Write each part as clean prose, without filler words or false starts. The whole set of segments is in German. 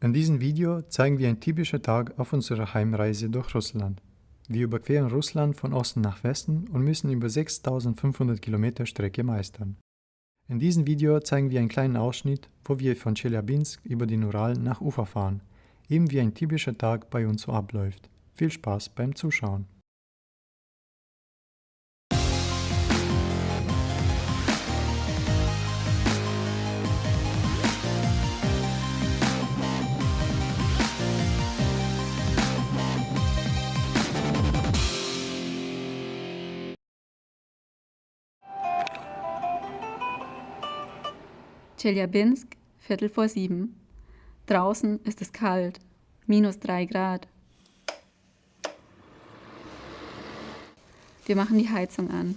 In diesem Video zeigen wir einen typischen Tag auf unserer Heimreise durch Russland. Wir überqueren Russland von Osten nach Westen und müssen über 6500 Kilometer Strecke meistern. In diesem Video zeigen wir einen kleinen Ausschnitt, wo wir von Tscheljabinsk über den Ural nach Ufa fahren, eben wie ein typischer Tag bei uns so abläuft. Viel Spaß beim Zuschauen! Tscheljabinsk, 6:15. Draußen ist es kalt, -3 Grad. Wir machen die Heizung an.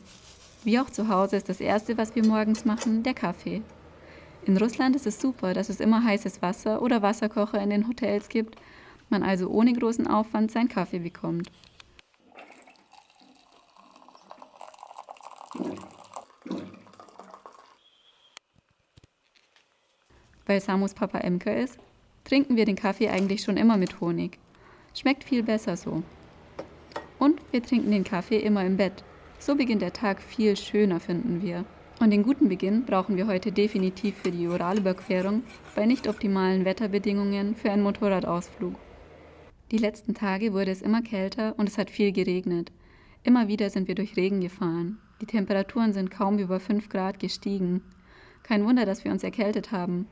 Wie auch zu Hause ist das Erste, was wir morgens machen, der Kaffee. In Russland ist es super, dass es immer heißes Wasser oder Wasserkocher in den Hotels gibt, man also ohne großen Aufwand seinen Kaffee bekommt. Weil Samus Papa Imker ist, trinken wir den Kaffee eigentlich schon immer mit Honig. Schmeckt viel besser so. Und wir trinken den Kaffee immer im Bett. So beginnt der Tag viel schöner, finden wir. Und den guten Beginn brauchen wir heute definitiv für die Uralüberquerung bei nicht optimalen Wetterbedingungen für einen Motorradausflug. Die letzten Tage wurde es immer kälter und es hat viel geregnet. Immer wieder sind wir durch Regen gefahren. Die Temperaturen sind kaum über 5 Grad gestiegen. Kein Wunder, dass wir uns erkältet haben.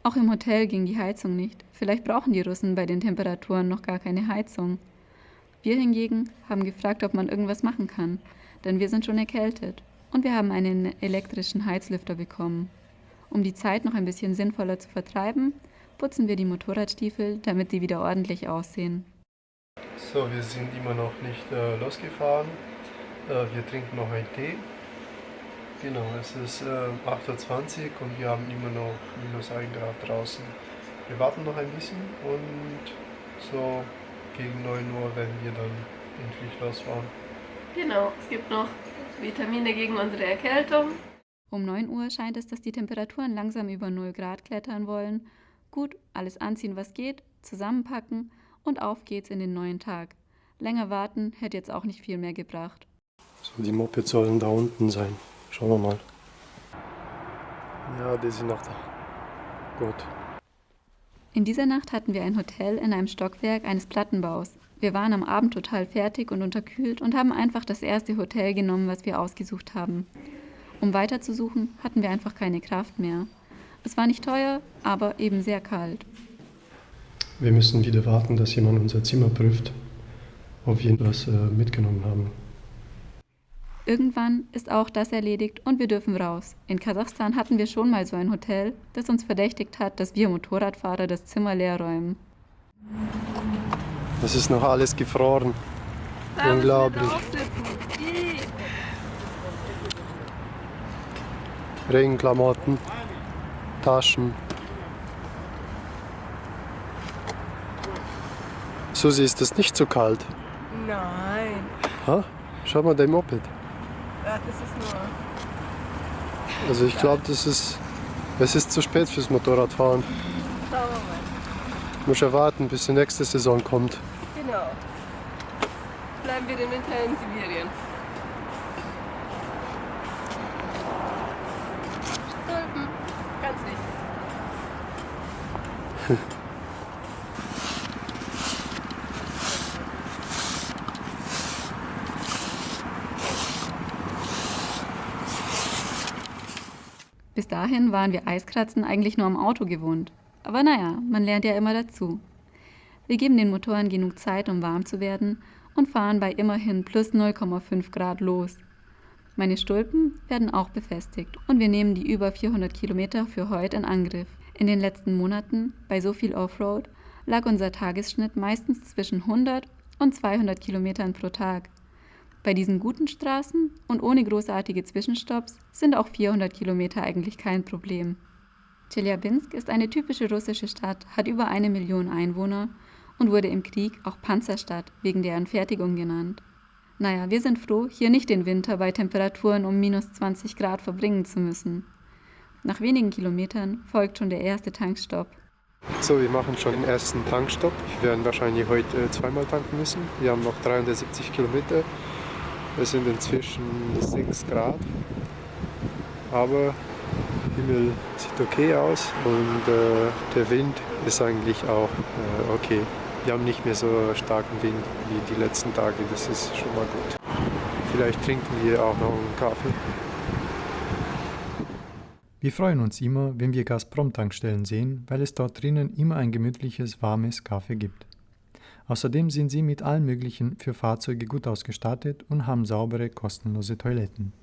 Auch im Hotel ging die Heizung nicht. Vielleicht brauchen die Russen bei den Temperaturen noch gar keine Heizung. Wir hingegen haben gefragt, ob man irgendwas machen kann, denn wir sind schon erkältet. Und wir haben einen elektrischen Heizlüfter bekommen. Um die Zeit noch ein bisschen sinnvoller zu vertreiben, putzen wir die Motorradstiefel, damit die wieder ordentlich aussehen. So, wir sind immer noch nicht losgefahren. Wir trinken noch einen Tee. Genau, es ist 8:20 Uhr und wir haben immer noch -1 Grad draußen. Wir warten noch ein bisschen und so gegen 9 Uhr werden wir dann endlich losfahren. Genau, es gibt noch Vitamine gegen unsere Erkältung. Um 9 Uhr scheint es, dass die Temperaturen langsam über 0 Grad klettern wollen. Gut, alles anziehen, was geht, zusammenpacken und auf geht's in den neuen Tag. Länger warten hätte jetzt auch nicht viel mehr gebracht. So, die Mopeds sollen da unten sein. Schauen wir mal. Ja, die sind noch da. Gut. In dieser Nacht hatten wir ein Hotel in einem Stockwerk eines Plattenbaus. Wir waren am Abend total fertig und unterkühlt und haben einfach das erste Hotel genommen, was wir ausgesucht haben. Um weiterzusuchen, hatten wir einfach keine Kraft mehr. Es war nicht teuer, aber eben sehr kalt. Wir müssen wieder warten, dass jemand unser Zimmer prüft, ob wir was mitgenommen haben. Irgendwann ist auch das erledigt und wir dürfen raus. In Kasachstan hatten wir schon mal so ein Hotel, das uns verdächtigt hat, dass wir Motorradfahrer das Zimmer leer räumen. Das ist noch alles gefroren. Da Unglaublich. Regenklamotten, Taschen. Susi, ist das nicht so kalt? Nein. Ha? Schau mal dein Moped. Ja, das ist nur... Also ich glaube, es ist zu spät fürs Motorradfahren. Schauen wir mal. Ich muss ja warten, bis die nächste Saison kommt. Genau. Bleiben wir den Winter in Sibirien. Stolpen. Ganz wichtig. Bis dahin waren wir Eiskratzen eigentlich nur am Auto gewohnt. Aber naja, man lernt ja immer dazu. Wir geben den Motoren genug Zeit, um warm zu werden und fahren bei immerhin plus 0,5 Grad los. Meine Stulpen werden auch befestigt und wir nehmen die über 400 Kilometer für heute in Angriff. In den letzten Monaten, bei so viel Offroad, lag unser Tagesschnitt meistens zwischen 100 und 200 Kilometern pro Tag. Bei diesen guten Straßen und ohne großartige Zwischenstopps sind auch 400 Kilometer eigentlich kein Problem. Tscheljabinsk ist eine typische russische Stadt, hat über 1 Million Einwohner und wurde im Krieg auch Panzerstadt wegen deren Fertigung genannt. Naja, wir sind froh, hier nicht den Winter bei Temperaturen um -20 Grad verbringen zu müssen. Nach wenigen Kilometern folgt schon der erste Tankstopp. So, wir machen schon den ersten Tankstopp. Wir werden wahrscheinlich heute zweimal tanken müssen. Wir haben noch 370 Kilometer. Es sind inzwischen 6 Grad. Aber der Himmel sieht okay aus und der Wind ist eigentlich auch okay. Wir haben nicht mehr so starken Wind wie die letzten Tage. Das ist schon mal gut. Vielleicht trinken wir auch noch einen Kaffee. Wir freuen uns immer, wenn wir Gazprom-Tankstellen sehen, weil es dort drinnen immer ein gemütliches, warmes Kaffee gibt. Außerdem sind sie mit allen möglichen für Fahrzeuge gut ausgestattet und haben saubere, kostenlose Toiletten.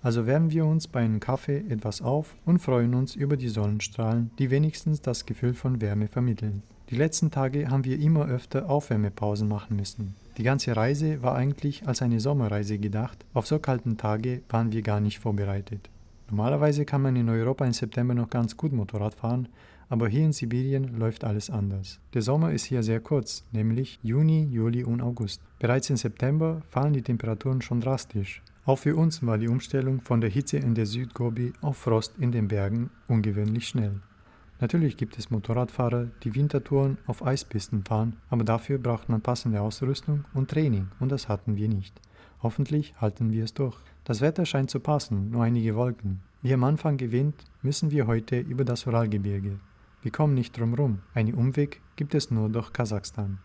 Also wärmen wir uns bei einem Kaffee etwas auf und freuen uns über die Sonnenstrahlen, die wenigstens das Gefühl von Wärme vermitteln. Die letzten Tage haben wir immer öfter Aufwärmepausen machen müssen. Die ganze Reise war eigentlich als eine Sommerreise gedacht, auf so kalten Tage waren wir gar nicht vorbereitet. Normalerweise kann man in Europa im September noch ganz gut Motorrad fahren, aber hier in Sibirien läuft alles anders. Der Sommer ist hier sehr kurz, nämlich Juni, Juli und August. Bereits im September fallen die Temperaturen schon drastisch. Auch für uns war die Umstellung von der Hitze in der Südgobi auf Frost in den Bergen ungewöhnlich schnell. Natürlich gibt es Motorradfahrer, die Wintertouren auf Eispisten fahren, aber dafür braucht man passende Ausrüstung und Training und das hatten wir nicht. Hoffentlich halten wir es durch. Das Wetter scheint zu passen, nur einige Wolken. Wie am Anfang erwähnt, müssen wir heute über das Uralgebirge. Wir kommen nicht drum rum. Einen Umweg gibt es nur durch Kasachstan.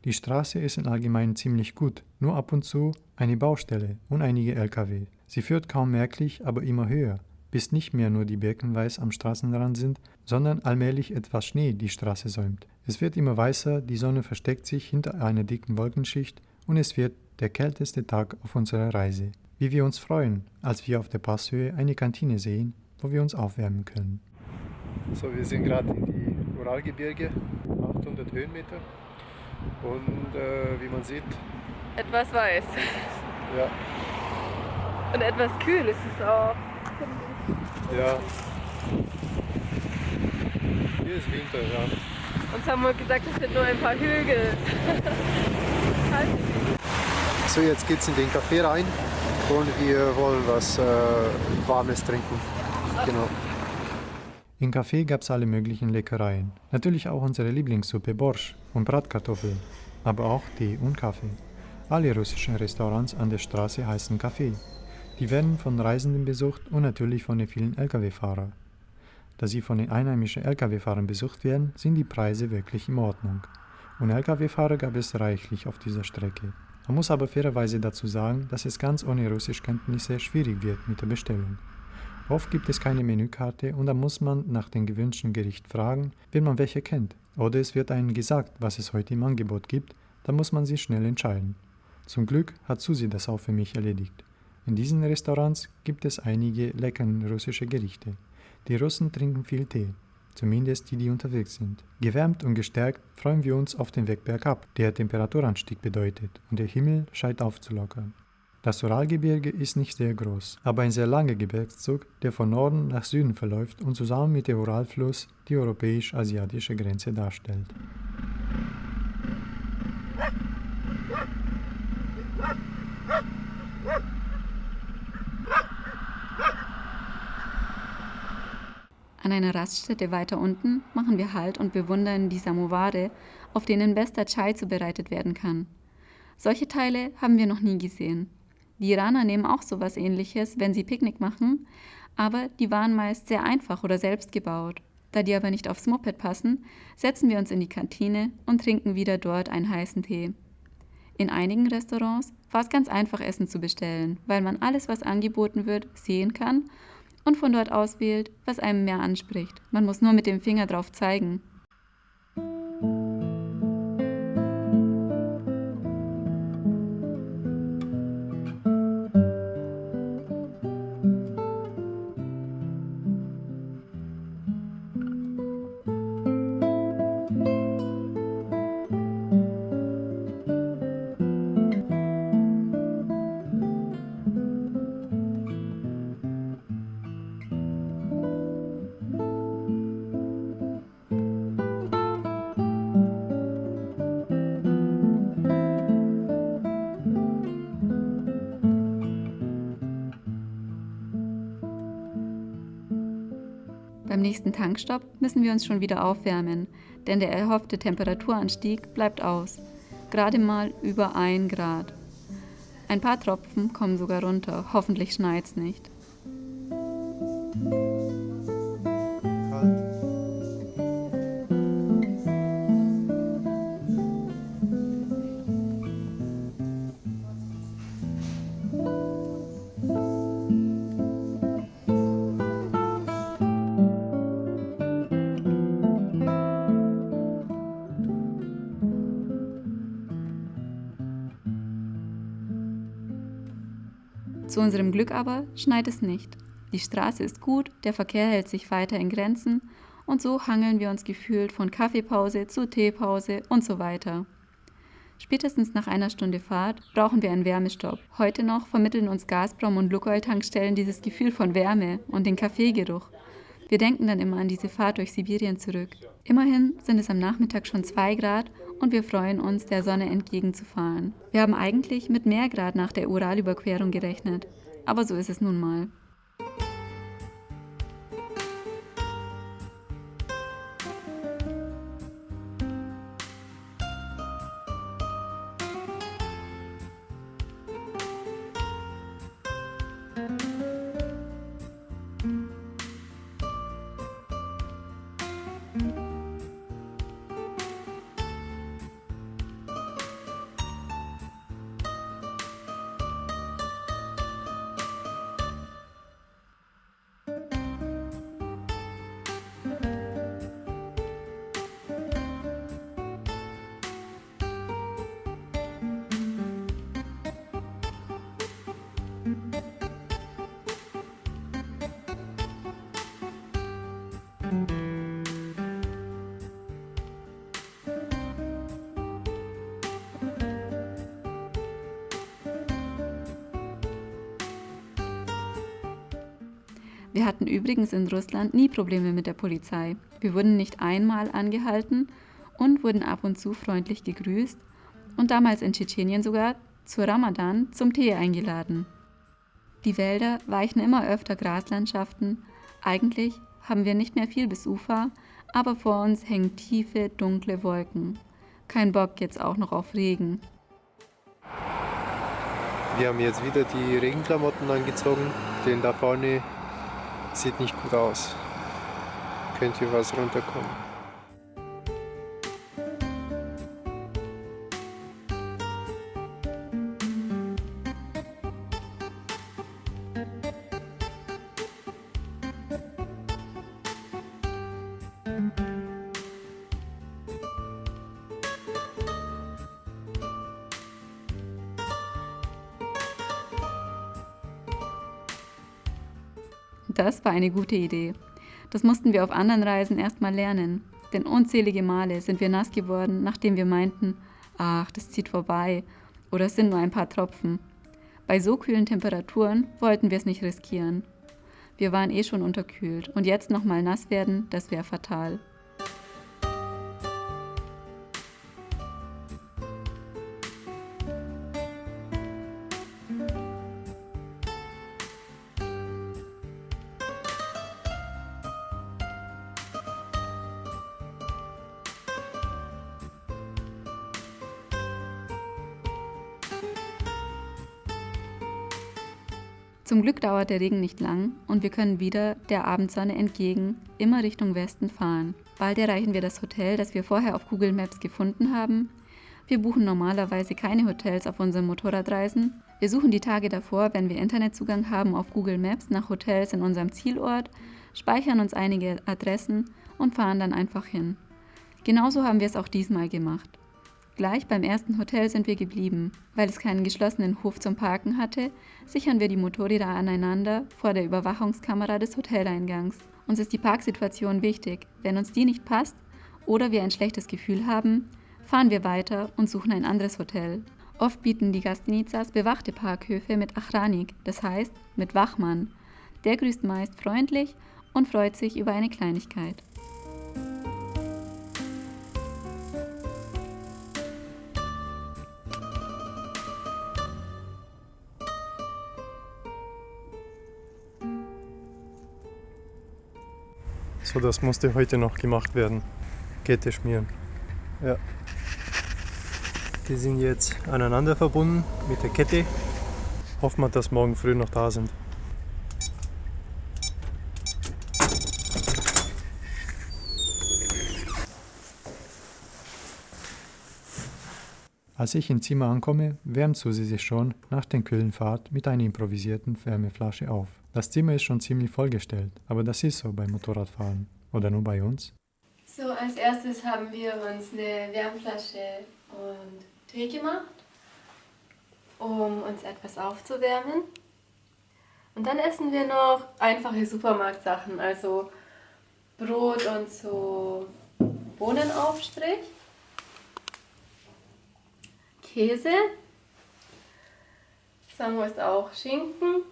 Die Straße ist im Allgemeinen ziemlich gut, nur ab und zu eine Baustelle und einige LKW. Sie führt kaum merklich, aber immer höher, bis nicht mehr nur die Birken weiß am Straßenrand sind, sondern allmählich etwas Schnee die Straße säumt. Es wird immer weißer, die Sonne versteckt sich hinter einer dicken Wolkenschicht und es wird der kälteste Tag auf unserer Reise. Wie wir uns freuen, als wir auf der Passhöhe eine Kantine sehen, wo wir uns aufwärmen können. So, wir sind gerade in die Uralgebirge, 800 Höhenmeter. Und wie man sieht, Etwas weiß. ja, Und etwas kühl ist es auch. ja, Hier ist Winter, ja. Uns haben wir gesagt, es sind nur ein paar Hügel. So, jetzt geht's in den Café rein und wir wollen was Warmes trinken. Genau. Im Café gab es alle möglichen Leckereien. Natürlich auch unsere Lieblingssuppe Borsch und Bratkartoffeln, aber auch Tee und Kaffee. Alle russischen Restaurants an der Straße heißen Café. Die werden von Reisenden besucht und natürlich von den vielen Lkw-Fahrern. Da sie von den einheimischen Lkw-Fahrern besucht werden, sind die Preise wirklich in Ordnung. Und Lkw-Fahrer gab es reichlich auf dieser Strecke. Man muss aber fairerweise dazu sagen, dass es ganz ohne Russischkenntnisse schwierig wird mit der Bestellung. Oft gibt es keine Menükarte und dann muss man nach dem gewünschten Gericht fragen, wenn man welche kennt. Oder es wird einem gesagt, was es heute im Angebot gibt, dann muss man sich schnell entscheiden. Zum Glück hat Susi das auch für mich erledigt. In diesen Restaurants gibt es einige leckere russische Gerichte. Die Russen trinken viel Tee, zumindest die, die unterwegs sind. Gewärmt und gestärkt freuen wir uns auf den Weg bergab, der Temperaturanstieg bedeutet und der Himmel scheint aufzulockern. Das Uralgebirge ist nicht sehr groß, aber ein sehr langer Gebirgszug, der von Norden nach Süden verläuft und zusammen mit dem Uralfluss die europäisch-asiatische Grenze darstellt. An einer Raststätte weiter unten machen wir Halt und bewundern die Samoware, auf denen bester Chai zubereitet werden kann. Solche Teile haben wir noch nie gesehen. Die Iraner nehmen auch sowas Ähnliches, wenn sie Picknick machen, aber die waren meist sehr einfach oder selbst gebaut. Da die aber nicht aufs Moped passen, setzen wir uns in die Kantine und trinken wieder dort einen heißen Tee. In einigen Restaurants war es ganz einfach, Essen zu bestellen, weil man alles, was angeboten wird, sehen kann und von dort auswählt, was einem mehr anspricht. Man muss nur mit dem Finger drauf zeigen. Beim nächsten Tankstopp müssen wir uns schon wieder aufwärmen, denn der erhoffte Temperaturanstieg bleibt aus. Gerade mal über 1 Grad. Ein paar Tropfen kommen sogar runter, hoffentlich schneit's nicht. Zu unserem Glück aber schneit es nicht. Die Straße ist gut, der Verkehr hält sich weiter in Grenzen und so hangeln wir uns gefühlt von Kaffeepause zu Teepause und so weiter. Spätestens nach einer Stunde Fahrt brauchen wir einen Wärmestopp. Heute noch vermitteln uns Gazprom und Lukoil-Tankstellen dieses Gefühl von Wärme und den Kaffeegeruch. Wir denken dann immer an diese Fahrt durch Sibirien zurück. Immerhin sind es am Nachmittag schon 2 Grad und wir freuen uns, der Sonne entgegenzufahren. Wir haben eigentlich mit mehr Grad nach der Uralüberquerung gerechnet, aber so ist es nun mal. Wir hatten übrigens in Russland nie Probleme mit der Polizei. Wir wurden nicht einmal angehalten und wurden ab und zu freundlich gegrüßt und damals in Tschetschenien sogar zu Ramadan zum Tee eingeladen. Die Wälder weichen immer öfter Graslandschaften. Eigentlich haben wir nicht mehr viel bis Ufa, aber vor uns hängen tiefe, dunkle Wolken. Kein Bock jetzt auch noch auf Regen. Wir haben jetzt wieder die Regenklamotten angezogen, denn da vorne sieht nicht gut aus. Könnte was runterkommen. Das war eine gute Idee. Das mussten wir auf anderen Reisen erstmal lernen, denn unzählige Male sind wir nass geworden, nachdem wir meinten, ach, das zieht vorbei oder es sind nur ein paar Tropfen. Bei so kühlen Temperaturen wollten wir es nicht riskieren. Wir waren eh schon unterkühlt und jetzt nochmal nass werden, das wäre fatal. Zum Glück dauert der Regen nicht lang und wir können wieder der Abendsonne entgegen, immer Richtung Westen fahren. Bald erreichen wir das Hotel, das wir vorher auf Google Maps gefunden haben. Wir buchen normalerweise keine Hotels auf unseren Motorradreisen. Wir suchen die Tage davor, wenn wir Internetzugang haben, auf Google Maps nach Hotels in unserem Zielort, speichern uns einige Adressen und fahren dann einfach hin. Genauso haben wir es auch diesmal gemacht. Gleich beim ersten Hotel sind wir geblieben. Weil es keinen geschlossenen Hof zum Parken hatte, sichern wir die Motorräder aneinander vor der Überwachungskamera des Hoteleingangs. Uns ist die Parksituation wichtig. Wenn uns die nicht passt oder wir ein schlechtes Gefühl haben, fahren wir weiter und suchen ein anderes Hotel. Oft bieten die Gastinizas bewachte Parkhöfe mit Achranik, das heißt mit Wachmann. Der grüßt meist freundlich und freut sich über eine Kleinigkeit. So, das musste heute noch gemacht werden. Kette schmieren. Ja. Die sind jetzt aneinander verbunden mit der Kette. Hoffen wir, dass morgen früh noch da sind. Als ich im Zimmer ankomme, wärmt Susi sich schon nach der kühlen Fahrt mit einer improvisierten Wärmeflasche auf. Das Zimmer ist schon ziemlich vollgestellt, aber das ist so beim Motorradfahren. Oder nur bei uns? So, als erstes haben wir uns eine Wärmflasche und Tee gemacht, um uns etwas aufzuwärmen. Und dann essen wir noch einfache Supermarktsachen, also Brot und so Bohnenaufstrich, Käse, Samu isst auch Schinken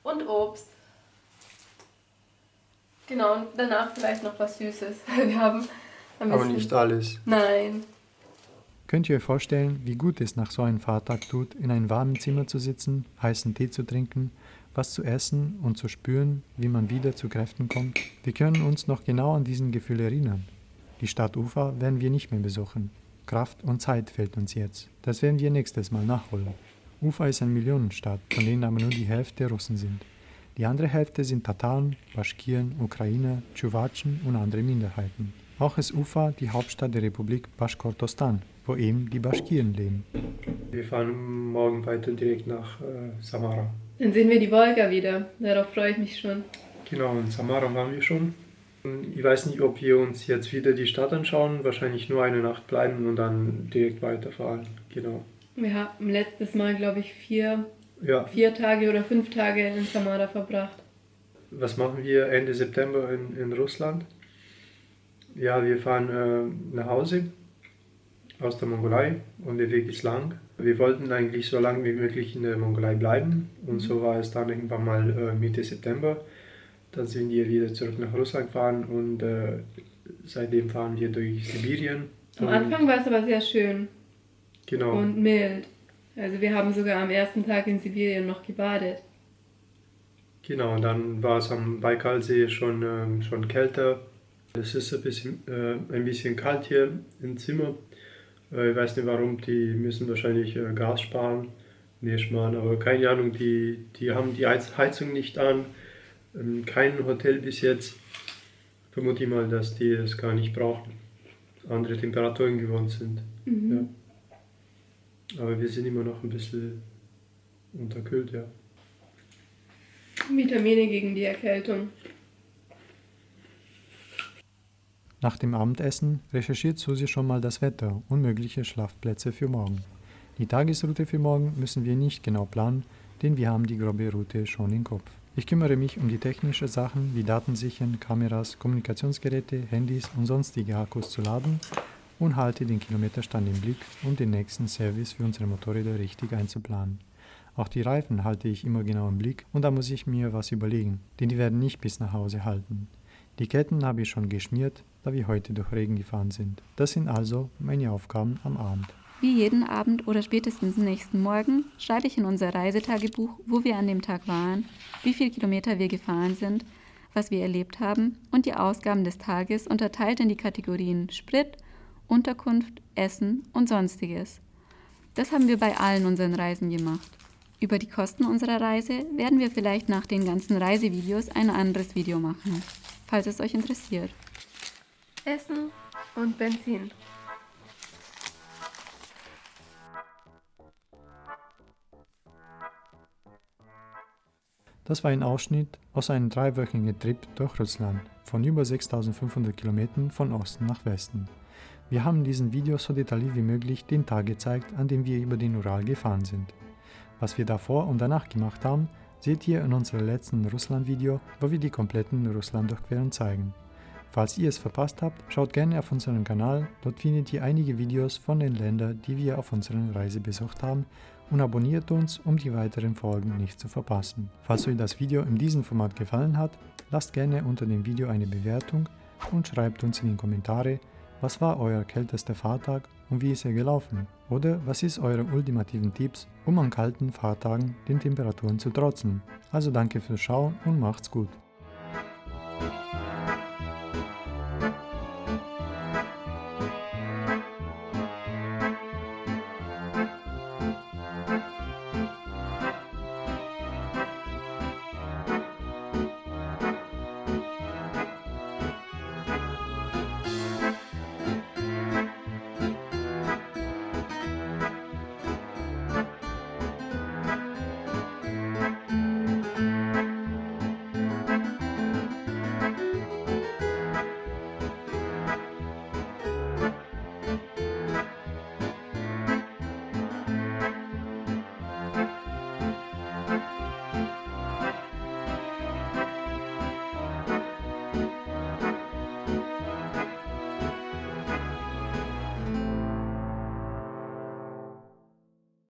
und Obst. Genau, und danach vielleicht noch was Süßes. Wir haben ein Aber bisschen... nicht alles. Nein. Könnt ihr euch vorstellen, wie gut es nach so einem Fahrtag tut, in einem warmen Zimmer zu sitzen, heißen Tee zu trinken, was zu essen und zu spüren, wie man wieder zu Kräften kommt? Wir können uns noch genau an diesen Gefühl erinnern. Die Stadt Ufa werden wir nicht mehr besuchen. Kraft und Zeit fehlt uns jetzt. Das werden wir nächstes Mal nachholen. Ufa ist eine Millionenstadt, von denen aber nur die Hälfte Russen sind. Die andere Hälfte sind Tataren, Baschkiren, Ukrainer, Tschuwatschen und andere Minderheiten. Auch ist Ufa die Hauptstadt der Republik Baschkortostan, wo eben die Baschkiren leben. Wir fahren morgen weiter direkt nach Samara. Dann sehen wir die Wolga wieder. Darauf freue ich mich schon. Genau, in Samara waren wir schon. Ich weiß nicht, ob wir uns jetzt wieder die Stadt anschauen, wahrscheinlich nur eine Nacht bleiben und dann direkt weiterfahren. Genau. Wir haben letztes Mal, glaube ich, 4 Ja. 4 Tage oder 5 Tage in Samara verbracht. Was machen wir Ende September in Russland? Ja, wir fahren nach Hause aus der Mongolei und der Weg ist lang. Wir wollten eigentlich so lange wie möglich in der Mongolei bleiben und so war es dann irgendwann mal Mitte September. Dann sind wir wieder zurück nach Russland gefahren und seitdem fahren wir durch Sibirien. Am Anfang war es aber sehr schön Genau. und mild. Also wir haben sogar am ersten Tag in Sibirien noch gebadet. Genau, und dann war es am Baikalsee schon kälter. Es ist ein bisschen kalt hier im Zimmer. Ich weiß nicht warum, die müssen wahrscheinlich Gas sparen. Nee, sparen, aber keine Ahnung, die haben die Heizung nicht an. Kein Hotel bis jetzt. Vermute ich mal, dass die es gar nicht brauchen. Andere Temperaturen gewohnt sind. Ja. Aber wir sind immer noch ein bisschen unterkühlt, ja. Vitamine gegen die Erkältung. Nach dem Abendessen recherchiert Susi schon mal das Wetter und mögliche Schlafplätze für morgen. Die Tagesroute für morgen müssen wir nicht genau planen, denn wir haben die grobe Route schon im Kopf. Ich kümmere mich um die technischen Sachen wie Datensichern, Kameras, Kommunikationsgeräte, Handys und sonstige Akkus zu laden und halte den Kilometerstand im Blick, um den nächsten Service für unsere Motorräder richtig einzuplanen. Auch die Reifen halte ich immer genau im Blick und da muss ich mir was überlegen, denn die werden nicht bis nach Hause halten. Die Ketten habe ich schon geschmiert, da wir heute durch Regen gefahren sind. Das sind also meine Aufgaben am Abend. Wie jeden Abend oder spätestens nächsten Morgen schreibe ich in unser Reisetagebuch, wo wir an dem Tag waren, wie viele Kilometer wir gefahren sind, was wir erlebt haben und die Ausgaben des Tages unterteilt in die Kategorien Sprit, Unterkunft, Essen und Sonstiges. Das haben wir bei allen unseren Reisen gemacht. Über die Kosten unserer Reise werden wir vielleicht nach den ganzen Reisevideos ein anderes Video machen, falls es euch interessiert. Essen und Benzin. Das war ein Ausschnitt aus einem 3-wöchigen Trip durch Russland, von über 6500 Kilometern von Osten nach Westen. Wir haben in diesem Video so detailliert wie möglich den Tag gezeigt, an dem wir über den Ural gefahren sind. Was wir davor und danach gemacht haben, seht ihr in unserem letzten Russland-Video, wo wir die kompletten Russland-Durchquerung zeigen. Falls ihr es verpasst habt, schaut gerne auf unseren Kanal, dort findet ihr einige Videos von den Ländern, die wir auf unserer Reise besucht haben und abonniert uns, um die weiteren Folgen nicht zu verpassen. Falls euch das Video in diesem Format gefallen hat, lasst gerne unter dem Video eine Bewertung und schreibt uns in die Kommentare, was war euer kältester Fahrtag und wie ist er gelaufen? Oder was ist eure ultimativen Tipps, um an kalten Fahrtagen den Temperaturen zu trotzen? Also danke fürs Schauen und macht's gut.